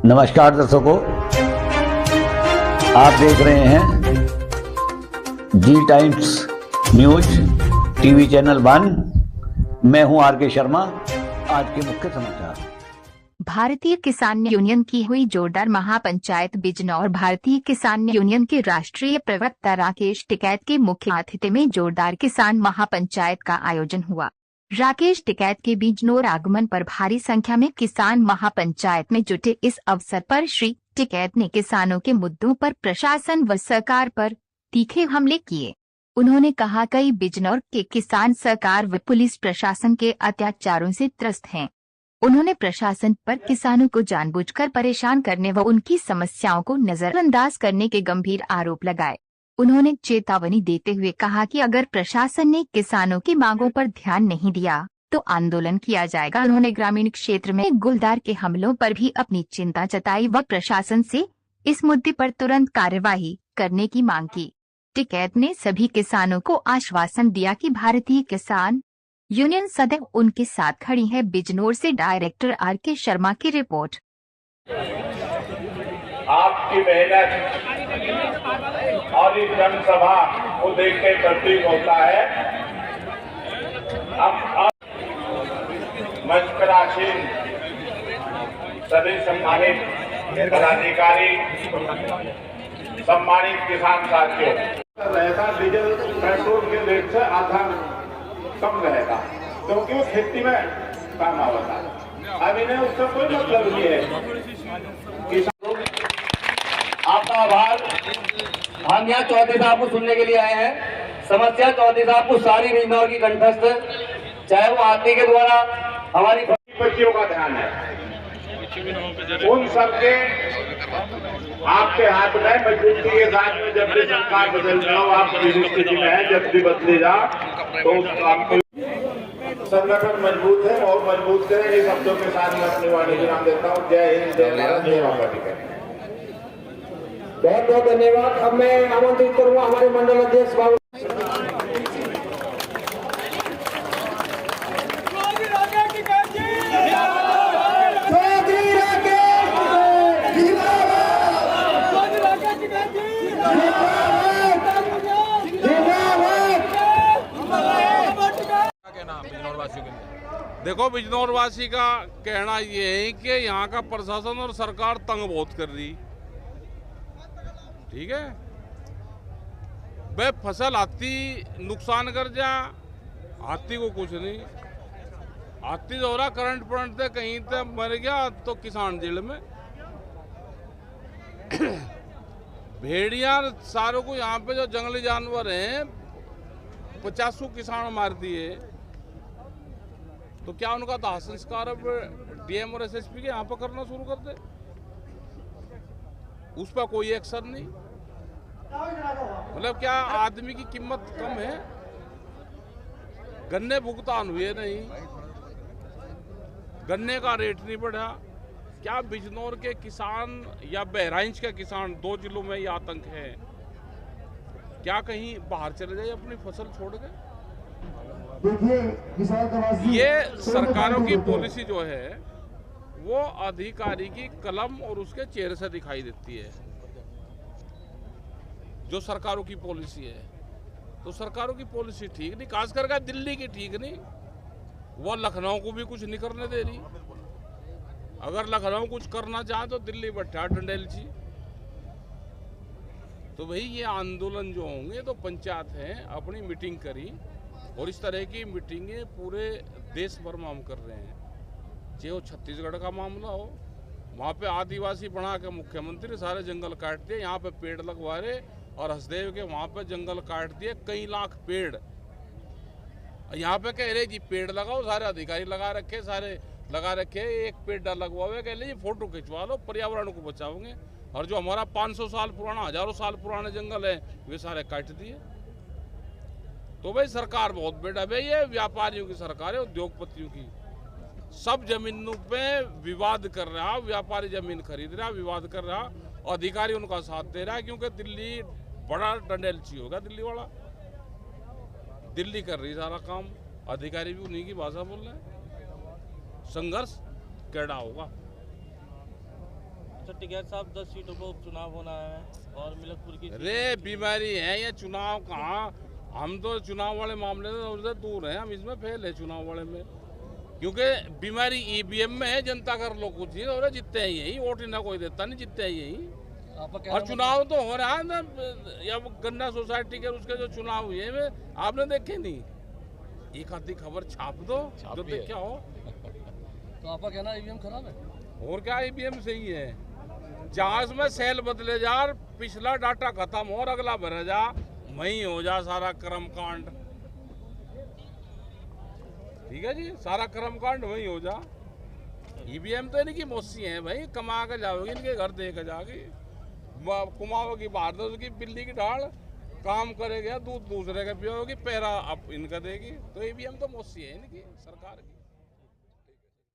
नमस्कार दर्शकों, आप देख रहे हैं जी टाइम्स न्यूज टीवी चैनल 1। मैं हूं आर के शर्मा। आज के मुख्य समाचार। भारतीय किसान यूनियन की हुई जोरदार महापंचायत बिजनौर। भारतीय किसान यूनियन के राष्ट्रीय प्रवक्ता राकेश टिकैत के मुख्य आतिथ्य में जोरदार किसान महापंचायत का आयोजन हुआ। राकेश टिकैत के बिजनौर आगमन पर भारी संख्या में किसान महापंचायत में जुटे। इस अवसर पर श्री टिकैत ने किसानों के मुद्दों पर प्रशासन व सरकार पर तीखे हमले किए। उन्होंने कहा, कई बिजनौर के किसान सरकार व पुलिस प्रशासन के अत्याचारों से त्रस्त हैं। उन्होंने प्रशासन पर किसानों को जानबूझकर परेशान करने व उनकी समस्याओं को नजरअंदाज करने के गंभीर आरोप लगाए। उन्होंने चेतावनी देते हुए कहा कि अगर प्रशासन ने किसानों की मांगों पर ध्यान नहीं दिया तो आंदोलन किया जाएगा। उन्होंने ग्रामीण क्षेत्र में गुलदार के हमलों पर भी अपनी चिंता जताई व प्रशासन से इस मुद्दे पर तुरंत कार्यवाही करने की मांग की। टिकैत ने सभी किसानों को आश्वासन दिया कि भारतीय किसान यूनियन सदैव उनके साथ खड़ी है। बिजनौर से डायरेक्टर आर के शर्मा की रिपोर्ट। आपकी मेहनत और इस जनसभा को देख के प्रतीक होता है। अब मंच पर आसीन सभी सम्मानित पदाधिकारी, सम्मानित किसान साथियों, रहेगा डीजल पेट्रोल के रेट से आधा कम रहेगा, क्योंकि वो खेती में काम आता है। अब इन्हें उससे कोई मतलब नहीं है। किसान आपका आभार। हम यहाँ चौधरी साहब को सुनने के लिए आए हैं। समस्या चौधरी साहब को सारी बिजनौर की कंठस्थ, चाहे वो हाथी के द्वारा हमारी बच्चियों का ध्यान है, उन सबके आपके हाथ में मजबूती के साथ में जब भी सरकार बदल जाओ, आप जिस स्थिति में है, जब भी बदले जा तो आपको संगठन मजबूत है और मजबूत करें। इन शब्दों के साथ मैं अपनी वाणी विराम देता हूँ। जय हिंद, जय भारत, जय माता दी। बहुत बहुत धन्यवाद। अब मैं आमंत्रित करूंगा हमारे मंडल अध्यक्ष बाबू। देखो, बिजनौर वासी का कहना ये है कि यहाँ का प्रशासन और सरकार तंग बहुत कर रही। ठीक है, वे फसल हाथी नुकसान कर जा, हाथी को कुछ नहीं। हाथी दोहरा करंट पड़ते कहीं तक मर गया तो किसान जेल में। भेड़िया सारों को यहाँ पे जो जंगली जानवर हैं 50 किसान मार दिए, तो क्या उनका दाह संस्कार अब डीएम और एसएसपी के यहाँ पर करना शुरू कर दे? उस पर कोई एक्शन नहीं। मतलब क्या आदमी की कीमत कम है? गन्ने भुगतान हुए नहीं, गन्ने का रेट नहीं बढ़ा। क्या बिजनौर के किसान या बहराइच के किसान, 2 जिलों में ये आतंक है, क्या कहीं बाहर चले जाए अपनी फसल छोड़ के? ये सरकारों की पॉलिसी जो है वो अधिकारी की कलम और उसके चेहरे से दिखाई देती है। जो सरकारों की पॉलिसी है, तो सरकारों की पॉलिसी ठीक नहीं, खास करके दिल्ली की ठीक नहीं। वो लखनऊ को भी कुछ नहीं करने दे रही। अगर लखनऊ कुछ करना चाहे तो दिल्ली बैठा डंडेल जी। तो भाई ये आंदोलन जो होंगे तो पंचायत है अपनी मीटिंग करी, और इस तरह की मीटिंगें पूरे देश भर में हम कर रहे हैं। चाहे वो छत्तीसगढ़ का मामला हो, वहाँ पे आदिवासी बना के मुख्यमंत्री सारे जंगल काट दिए, यहाँ पे पेड़ लगवा रहे, और हसदेव के वहाँ पे जंगल काट दिए कई लाख पेड़। यहाँ पे कह रहे जी पेड़ लगाओ, सारे अधिकारी लगा रखे, सारे लगा रखे, एक पेड़ लगवा हुआ, कह रहे फोटो खिंचवा लो, पर्यावरण को बचाओगे। और जो हमारा 500 साल पुराना, हजारों साल पुराने जंगल है वे सारे काट दिए। तो भाई सरकार बहुत बेटा भाई, ये व्यापारियों की सरकार है, उद्योगपतियों की। सब जमीनों पे विवाद कर रहा, व्यापारी जमीन खरीद रहा, विवाद कर रहा, अधिकारी उनका साथ दे रहा है, क्योंकि दिल्ली बड़ा डंडेलची होगा। दिल्ली वाला दिल्ली कर रही सारा काम, अधिकारी भी उन्हीं की भाषा बोल रहे हैं। संघर्ष कैडा होगा। तो टिकैत साहब 10 सीटों पर उपचुनाव होना है और मिलकपुर की अरे बीमारी है ये चुनाव कहाँ, हम तो चुनाव वाले मामले से दूर हैं, हम इसमें फेल है चुनाव वाले में, क्योंकि बीमारी ईवीएम में है, जनता कर लो कुछ ही और जीतते हैं यही, वोट ना कोई देता नहीं, जीतते हैं यही। और चुनाव तो हो रहा है ना, अब गन्ना सोसाइटी के उसके जो चुनाव हुए में आपने देखे नहीं, एक आधी खबर छाप दो जो देखा हो। तो आपका कहना ईवीएम खराब है? और क्या ईवीएम सही है, जहाज में सेल बदले जा, पिछला डाटा खत्म हो और अगला भरे जा, वही हो जा सारा कर्म कांड। ठीक है जी, सारा कर्म कांड वही हो जा। ईवीएम तो इनकी मौसी है भाई, कमा के जाओगी इनके घर दे के जाओगी, कुमाओगी बाहर दो उसकी बिल्ली की ढाल, काम करेगा दूध दूसरे का पियोगी, पैरा अब इनका देगी, तो ईवीएम तो मौसी है इनकी सरकार की।